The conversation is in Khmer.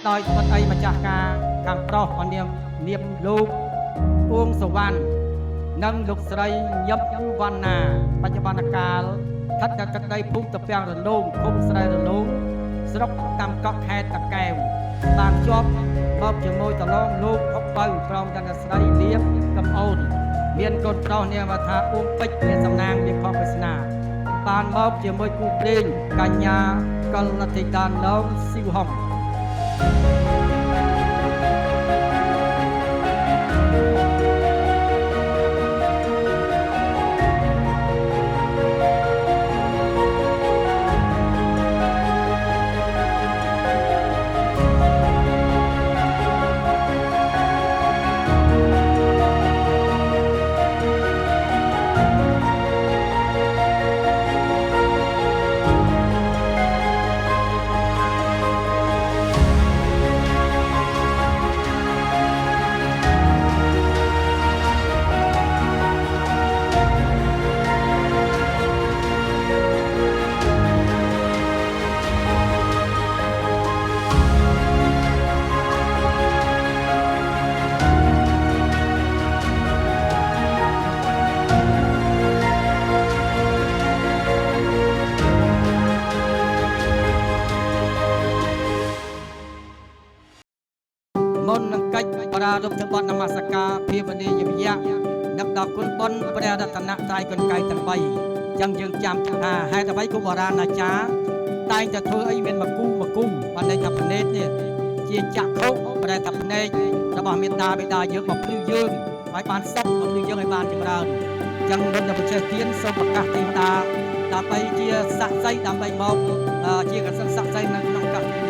ដោយស្បិតអីម្ចាស់ការខាងប្រុសអនាមនាមលោកអួងសវណ្ណនិងលោកស្រីញឹមវណ្ណាបច្ចុប្បន្នកាលស្ថិតនៅទឹកដីភូមិតាពាំងរលងឃុំស្រែរលងស្រុកតាមកក់ខេត្តតាកែវបានជាប់មកជាមួយតឡងលោកហុកបើព្រមទាំងស្រីលៀបកំអូនមានកូនប្រុសនាមថាអួងពេជ្រមានសំណាងមានខុសវាសនាបានមកជាមួយគូព្រេងកញ្ញាកលនតិតានឡងស៊ីវហុងមុននឹងកិច្ចប្រារព្ធបទនមស្ការភាវនាយយៈនឹកដល់គុណបុណ្យព្រះរតនត្រ័យកលកាយទាំង3ចឹងយើងចាំថាហេតុអ្វីគូបុរាណអាចារ្យតែងតែធ្វើអីមានមកគុំបានន័យថាភ្នែកនេះជាចក្ខុប្រែថាភ្នែករបស់មេត្តាបិតាយើងមកភ្លឺយើងឲ្យបានសុខមកភ្លឺយើងឲ្យបានចម្រើនចឹងមុននឹងប្រជេះទានសូមប្រកាសទេវតាដើម្បីជាស័ក្តិសិទ្ធិដើម្បីមកជាកសិណស័ក្តិសិទ្ធិនៅក្នុងកសិ